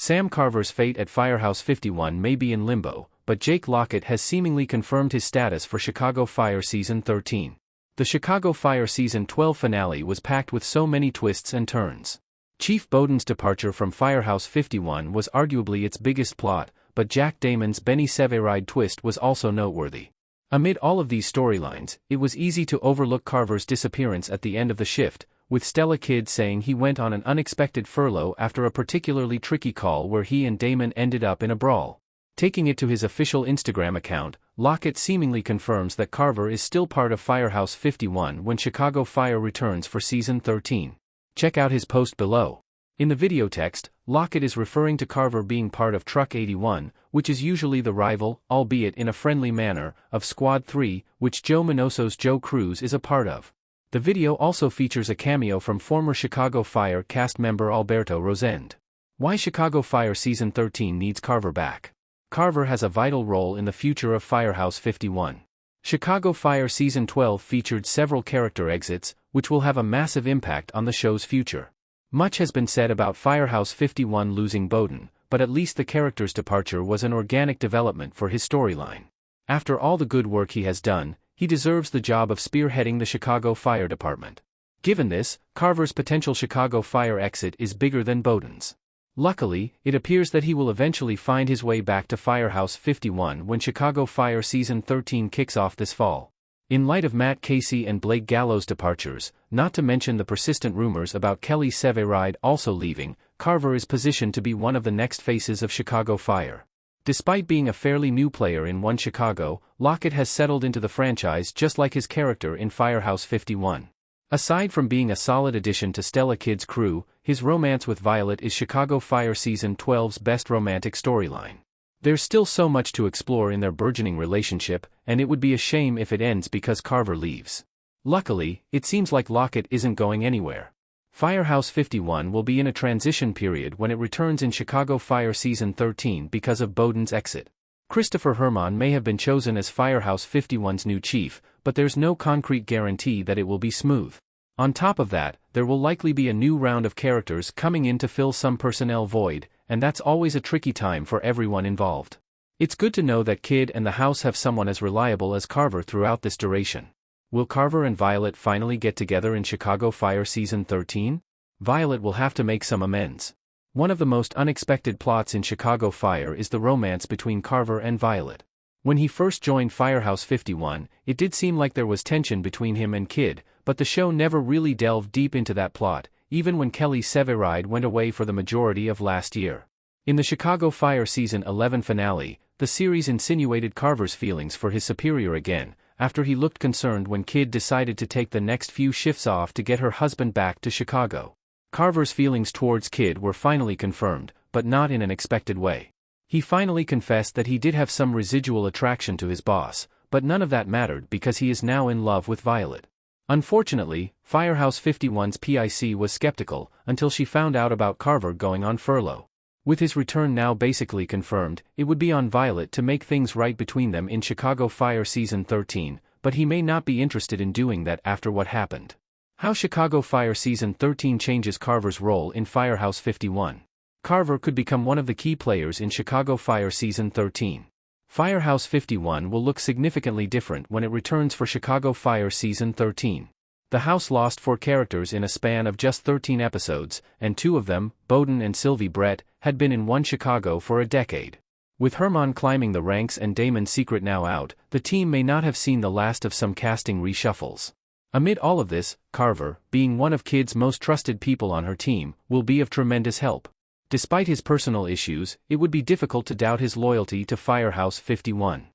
Sam Carver's fate at Firehouse 51 may be in limbo, but Jake Lockett has seemingly confirmed his status for Chicago Fire Season 13. The Chicago Fire Season 12 finale was packed with so many twists and turns. Chief Bowden's departure from Firehouse 51 was arguably its biggest plot, but Jack Damon's Benny Severide twist was also noteworthy. Amid all of these storylines, it was easy to overlook Carver's disappearance at the end of the shift, with Stella Kidd saying he went on an unexpected furlough after a particularly tricky call where he and Damon ended up in a brawl. Taking it to his official Instagram account, Lockett seemingly confirms that Carver is still part of Firehouse 51 when Chicago Fire returns for Season 13. Check out his post below. In the video text, Lockett is referring to Carver being part of Truck 81, which is usually the rival, albeit in a friendly manner, of Squad 3, which Joe Minoso's Joe Cruz is a part of. The video also features a cameo from former Chicago Fire cast member Alberto Rosende. Why Chicago Fire Season 13 needs Carver back? Carver has a vital role in the future of Firehouse 51. Chicago Fire Season 12 featured several character exits, which will have a massive impact on the show's future. Much has been said about Firehouse 51 losing Bowden, but at least the character's departure was an organic development for his storyline. After all the good work he has done, he deserves the job of spearheading the Chicago Fire Department. Given this, Carver's potential Chicago Fire exit is bigger than Bowden's. Luckily, it appears that he will eventually find his way back to Firehouse 51 when Chicago Fire Season 13 kicks off this fall. In light of Matt Casey and Blake Gallo's departures, not to mention the persistent rumors about Kelly Severide also leaving, Carver is positioned to be one of the next faces of Chicago Fire. Despite being a fairly new player in One Chicago, Lockett has settled into the franchise just like his character in Firehouse 51. Aside from being a solid addition to Stella Kidd's crew, his romance with Violet is Chicago Fire Season 12's best romantic storyline. There's still so much to explore in their burgeoning relationship, and it would be a shame if it ends because Carver leaves. Luckily, it seems like Lockett isn't going anywhere. Firehouse 51 will be in a transition period when it returns in Chicago Fire Season 13 because of Bowden's exit. Christopher Herman may have been chosen as Firehouse 51's new chief, but there's no concrete guarantee that it will be smooth. On top of that, there will likely be a new round of characters coming in to fill some personnel void, and that's always a tricky time for everyone involved. It's good to know that Kidd and the house have someone as reliable as Carver throughout this duration. Will Carver and Violet finally get together in Chicago Fire Season 13? Violet will have to make some amends. One of the most unexpected plots in Chicago Fire is the romance between Carver and Violet. When he first joined Firehouse 51, it did seem like there was tension between him and Kidd, but the show never really delved deep into that plot, even when Kelly Severide went away for the majority of last year. In the Chicago Fire Season 11 finale, the series insinuated Carver's feelings for his superior again, after he looked concerned when Kidd decided to take the next few shifts off to get her husband back to Chicago. Carver's feelings towards Kidd were finally confirmed, but not in an expected way. He finally confessed that he did have some residual attraction to his boss, but none of that mattered because he is now in love with Violet. Unfortunately, Firehouse 51's PIC was skeptical until she found out about Carver going on furlough. With his return now basically confirmed, it would be on Violet to make things right between them in Chicago Fire Season 13, but he may not be interested in doing that after what happened. How Chicago Fire Season 13 changes Carver's role in Firehouse 51. Carver could become one of the key players in Chicago Fire Season 13. Firehouse 51 will look significantly different when it returns for Chicago Fire Season 13. The house lost 4 characters in a span of just 13 episodes, and 2 of them, Bowden and Sylvie Brett, had been in One Chicago for a decade. With Herman climbing the ranks and Damon's secret now out, the team may not have seen the last of some casting reshuffles. Amid all of this, Carver, being one of Kidd's most trusted people on her team, will be of tremendous help. Despite his personal issues, it would be difficult to doubt his loyalty to Firehouse 51.